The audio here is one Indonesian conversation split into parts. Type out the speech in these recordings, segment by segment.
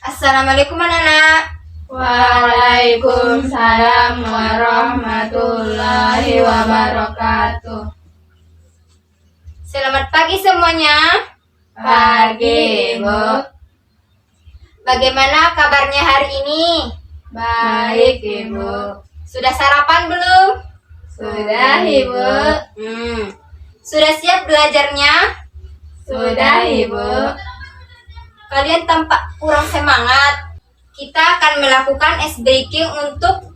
Assalamualaikum anak-anak. Waalaikumsalam warahmatullahi wabarakatuh. Selamat pagi semuanya. Pagi, Ibu. Bagaimana kabarnya hari ini? Baik, Ibu. Sudah sarapan belum? Sudah, Ibu. Sudah siap belajarnya? Sudah, Ibu. Kalian tampak kurang semangat. Kita akan melakukan ice breaking untuk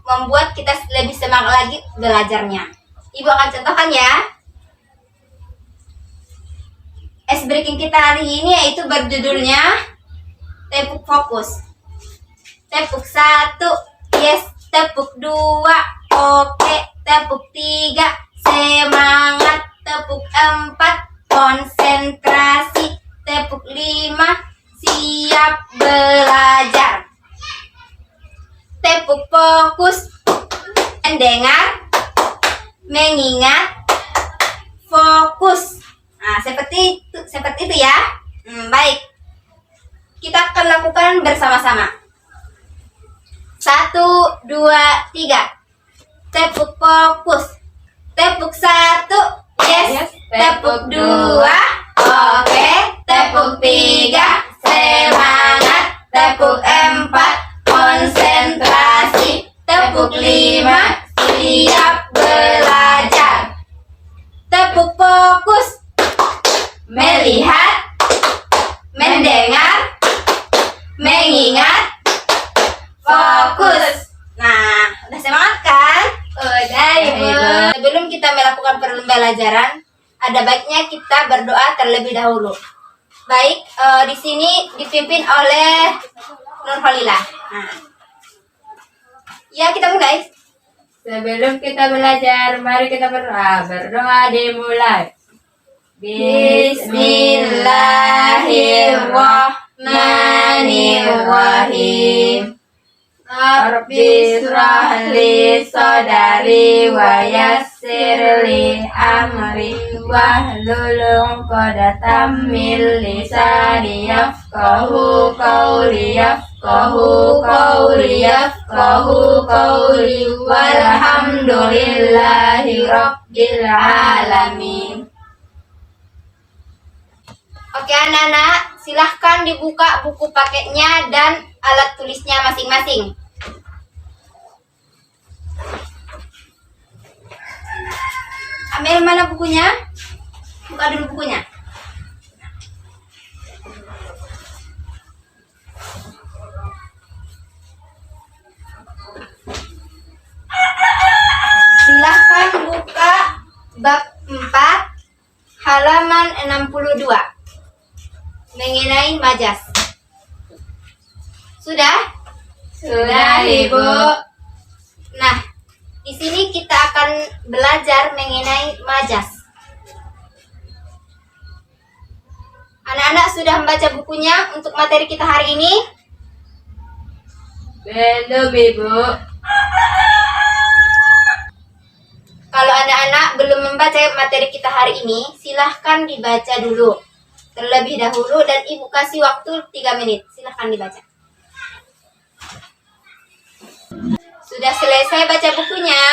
membuat kita lebih semangat lagi belajarnya. Ibu akan contohkan ya. Ice breaking kita hari ini yaitu berjudulnya tepuk fokus. Tepuk 1, yes. Tepuk 2, oke. Tepuk 3, semangat. Tepuk 4, konsentrasi. Tepuk 5, siap belajar. Tepuk fokus, mendengar, mengingat, fokus. Nah, seperti itu ya. Baik. Kita akan lakukan bersama-sama. 1, 2, 3. Tepuk fokus. Tepuk 1, yes. Tepuk 2, oke. Tepuk 3, semangat. Tepuk 4, konsentrasi. Tepuk 5, siap belajar. Tepuk fokus, melihat, mendengar, mengingat, fokus. Nah, udah semangat kan? Udah, Ibu. Sebelum kita melakukan pembelajaran, ada baiknya kita berdoa terlebih dahulu. Baik, di sini dipimpin oleh Nurholilah. Nah, ya, kita mulai. Sebelum kita belajar, mari kita berdoa. Berdoa dimulai. Bismillahirrahmanirrahim. Rabbi shrah li sadri wa yassir li amri wahlul 'uqdatam min lisani yafqahu qawli walhamdulillahi rabbil alamin. Oke anak-anak, silahkan dibuka buku paketnya dan alat tulisnya masing-masing. Ambil mana bukunya? Buka dulu bukunya. Silahkan buka bab 4 halaman 62 mengenai majas. Sudah? Sudah, Ibu. Nah, di sini kita akan belajar mengenai majas. Anak-anak sudah membaca bukunya untuk materi kita hari ini? Belum, Ibu. Kalau anak-anak belum membaca materi kita hari ini, silahkan dibaca dulu terlebih dahulu dan Ibu kasih waktu 3 menit. Silahkan dibaca. Sudah selesai baca bukunya?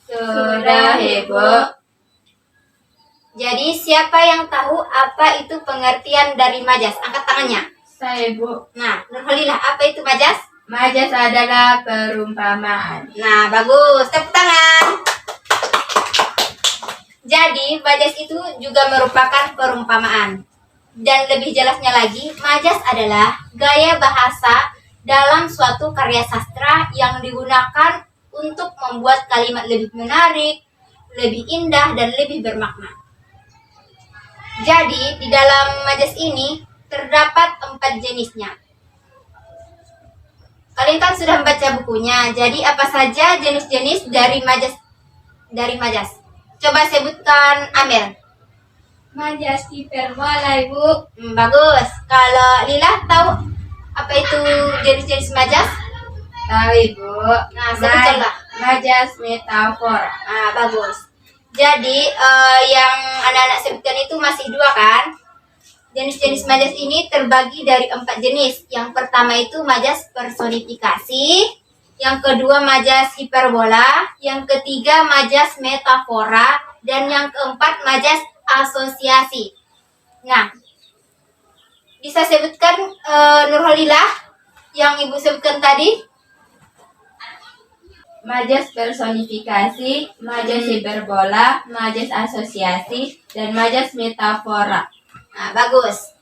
Sudah, Ibu. Jadi siapa yang tahu apa itu pengertian dari majas? Angkat tangannya. Saya, Ibu. Nah, Nurholilah, apa itu majas? Majas adalah perumpamaan. Nah, bagus. Tepuk tangan. Jadi, majas itu juga merupakan perumpamaan. Dan lebih jelasnya lagi, majas adalah gaya bahasa dalam suatu karya sastra yang digunakan untuk membuat kalimat lebih menarik, lebih indah, dan lebih bermakna. Jadi, di dalam majas ini terdapat 4 jenisnya. Kalian kan sudah membaca bukunya, jadi apa saja jenis-jenis dari majas? Coba sebutkan, Amel. Majas hiperbola, Ibu. Bagus. Kalau Lila tahu apa itu jenis-jenis majas? Tahu, Ibu. Nah, sebutkanlah. Majas metafora. Nah, bagus. Jadi yang anak-anak sebutkan itu masih 2 kan? Jenis-jenis majas ini terbagi dari 4 jenis. Yang pertama itu majas personifikasi, yang kedua majas hiperbola, yang ketiga majas metafora, dan yang keempat majas asosiasi. Nah, bisa sebutkan Nurholilah yang Ibu sebutkan tadi? Majas personifikasi, majas hiperbola, majas asosiasi, dan majas metafora. Nah, bagus.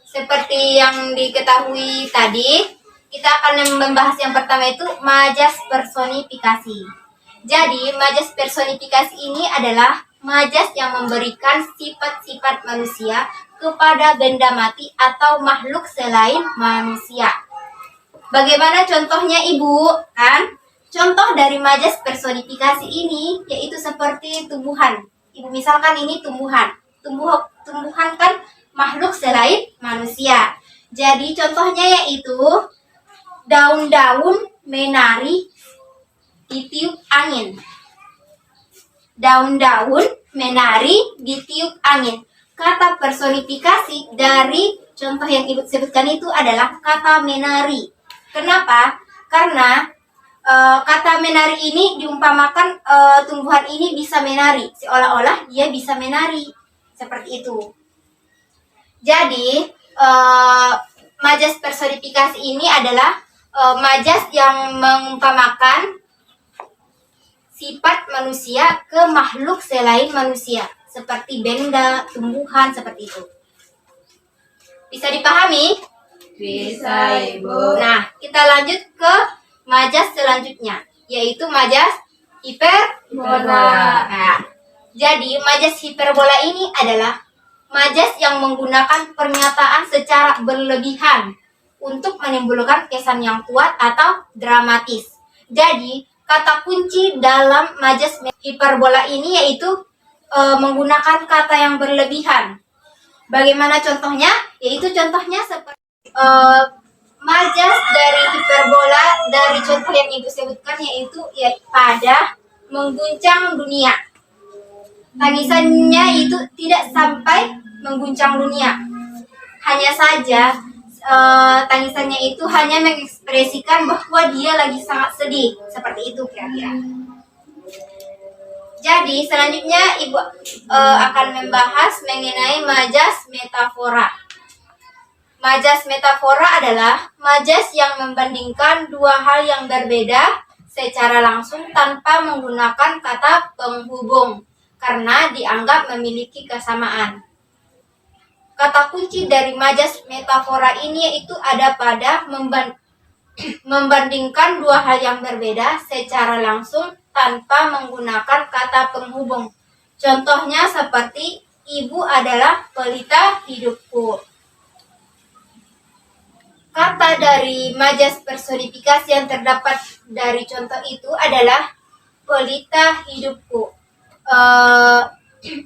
Seperti yang diketahui tadi, kita akan membahas yang pertama itu majas personifikasi. Jadi, majas personifikasi ini adalah majas yang memberikan sifat-sifat manusia kepada benda mati atau makhluk selain manusia. Bagaimana contohnya, Ibu? Kan? Contoh dari majas personifikasi ini yaitu seperti tumbuhan. Ibu misalkan ini tumbuhan. Tumbuhan kan makhluk selain manusia. Jadi contohnya yaitu daun-daun menari ditiup angin. Daun-daun menari ditiup angin. Kata personifikasi dari contoh yang Ibu sebutkan itu adalah kata menari. Kenapa? Karena kata menari ini diumpamakan tumbuhan ini bisa menari. Seolah-olah dia bisa menari. Seperti itu. Jadi, majas personifikasi ini adalah majas yang mengumpamakan sifat manusia ke makhluk selain manusia, seperti benda, tumbuhan, seperti itu. Bisa dipahami? Bisa, Ibu. Nah, kita lanjut ke majas selanjutnya, yaitu majas hiperbola. Nah, jadi, majas hiperbola ini adalah majas yang menggunakan pernyataan secara berlebihan untuk menimbulkan kesan yang kuat atau dramatis. Jadi, kata kunci dalam majas hiperbola ini yaitu menggunakan kata yang berlebihan. Bagaimana contohnya? Yaitu contohnya seperti majas dari hiperbola dari contoh yang Ibu sebutkan yaitu pada mengguncang dunia. Tangisannya itu tidak sampai mengguncang dunia. Hanya saja tangisannya itu hanya mengekspresikan bahwa dia lagi sangat sedih. Seperti itu kira-kira. Jadi selanjutnya Ibu akan membahas mengenai majas metafora. Majas metafora adalah majas yang membandingkan dua hal yang berbeda secara langsung tanpa menggunakan kata penghubung, karena dianggap memiliki kesamaan. Kata kunci dari majas metafora ini yaitu ada pada membandingkan dua hal yang berbeda secara langsung tanpa menggunakan kata penghubung. Contohnya seperti ibu adalah pelita hidupku. Kata dari majas personifikasi yang terdapat dari contoh itu adalah pelita hidupku.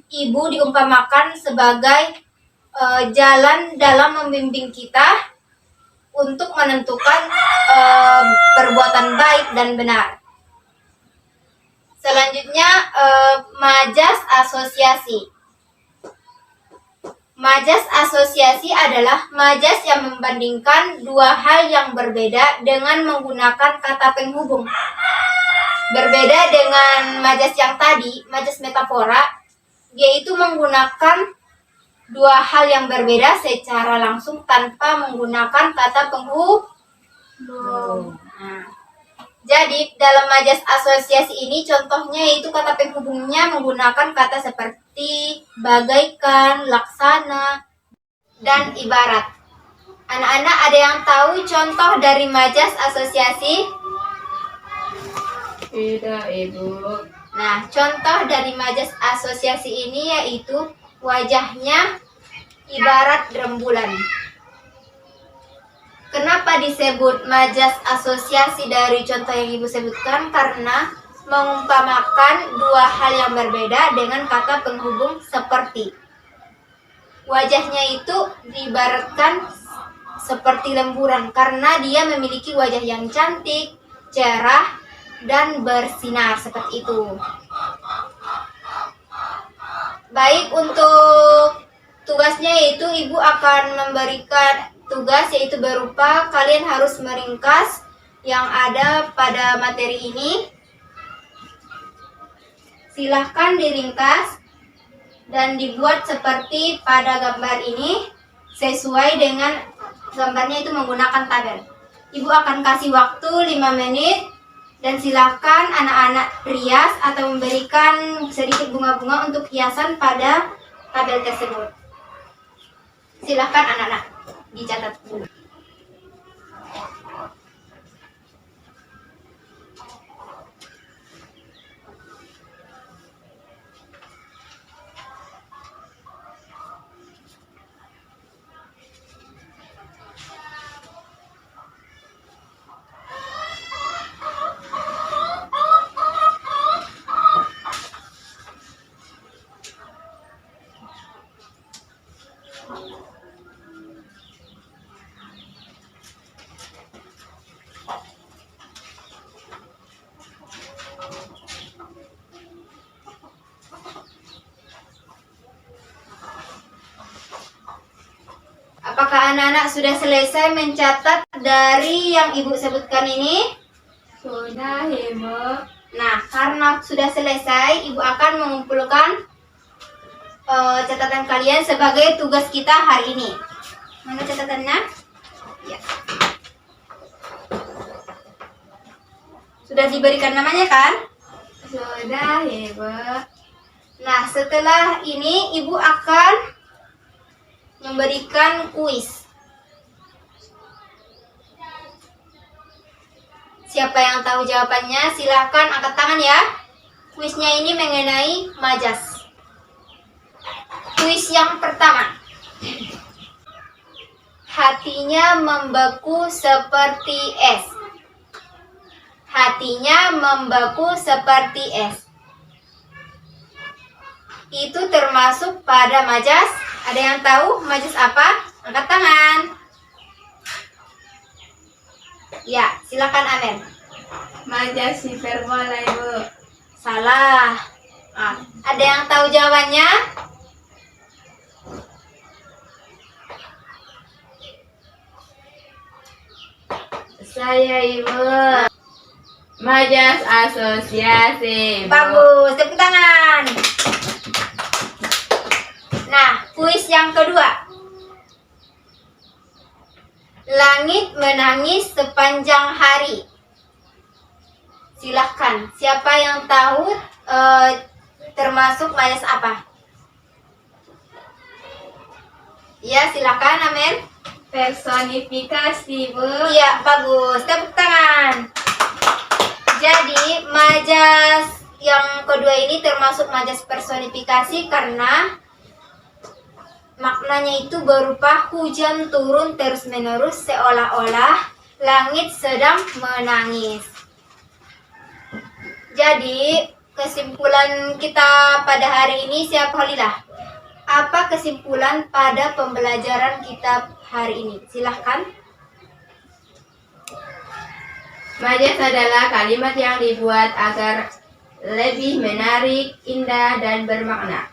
Ibu diumpamakan sebagai jalan dalam membimbing kita untuk menentukan perbuatan baik dan benar. Selanjutnya majas asosiasi. Majas asosiasi adalah majas yang membandingkan dua hal yang berbeda dengan menggunakan kata penghubung. Berbeda dengan majas yang tadi, majas metafora, yaitu menggunakan dua hal yang berbeda secara langsung tanpa menggunakan kata penghubung. Nah, jadi dalam majas asosiasi ini contohnya yaitu kata penghubungnya menggunakan kata seperti bagaikan, laksana, dan ibarat. Anak-anak ada yang tahu contoh dari majas asosiasi? Tidak, Ibu. Nah, contoh dari majas asosiasi ini yaitu wajahnya ibarat rembulan. Kenapa disebut majas asosiasi dari contoh yang Ibu sebutkan? Karena mengumpamakan dua hal yang berbeda dengan kata penghubung seperti wajahnya itu diibaratkan seperti rembulan karena dia memiliki wajah yang cantik, cerah, dan bersinar seperti itu. Baik, untuk Tugasnya yaitu ibu akan memberikan tugas yaitu berupa kalian harus meringkas yang ada pada materi ini. Silahkan diringkas dan dibuat seperti pada gambar ini sesuai dengan gambarnya itu menggunakan tabel. Ibu akan kasih waktu 5 menit dan silahkan anak-anak rias atau memberikan sedikit bunga-bunga untuk hiasan pada tabel tersebut. Silahkan anak-anak dicatat dulu. Apakah anak-anak sudah selesai mencatat dari yang ibu sebutkan ini? Sudah, Ibu. Nah, karena sudah selesai, ibu akan mengumpulkan catatan kalian sebagai tugas kita hari ini. Mana catatannya? Ya. Sudah diberikan namanya kan? Sudah, Ibu. Nah, setelah ini ibu akan memberikan kuis. Siapa yang tahu jawabannya silahkan angkat tangan ya. Kuisnya ini mengenai majas. Kuis yang pertama. Hatinya membeku seperti es. Hatinya membeku seperti es. Itu termasuk pada majas. Ada yang tahu majas apa? Angkat tangan. Ya, silakan Amen. Majas hiperbola, Ibu. Salah. Ada yang tahu jawabannya? Saya, Ibu. Majas asosiasi, Ibu. Bagus, tepuk tangan. Nah, kuis yang kedua. Langit menangis sepanjang hari. Silahkan, siapa yang tahu termasuk majas apa? Ya, silakan, Amen. Personifikasi, Bu. Iya, bagus. Tepuk tangan. Jadi, majas yang kedua ini termasuk majas personifikasi karena maknanya itu berupa hujan turun terus-menerus seolah-olah langit sedang menangis. Jadi, kesimpulan kita pada hari ini siapa Halilah? Apa kesimpulan pada pembelajaran kita hari ini? Silahkan. Majas adalah kalimat yang dibuat agar lebih menarik, indah, dan bermakna.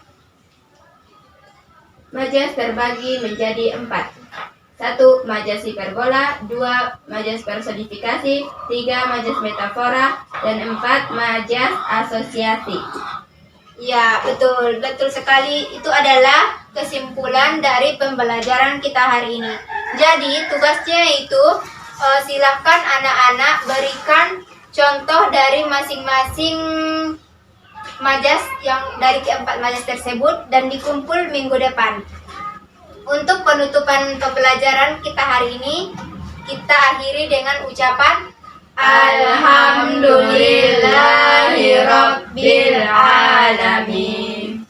Majas terbagi menjadi 4. 1. Majas hiperbola, 2. Majas personifikasi, 3. Majas metafora, dan 4. Majas asosiasi. Ya, betul. Betul sekali. Itu adalah kesimpulan dari pembelajaran kita hari ini. Jadi, tugasnya itu silahkan anak-anak berikan contoh dari masing-masing majas yang dari keempat majas tersebut dan dikumpul minggu depan. Untuk penutupan pembelajaran kita hari ini, kita akhiri dengan ucapan Alhamdulillahirabbil alamin.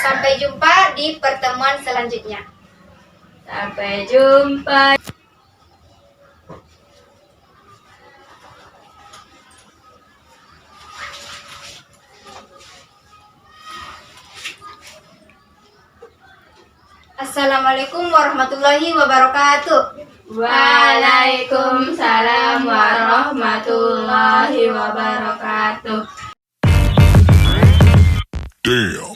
Sampai jumpa di pertemuan selanjutnya. Sampai jumpa. Assalamualaikum warahmatullahi wabarakatuh. Waalaikumsalam warahmatullahi wabarakatuh. Damn.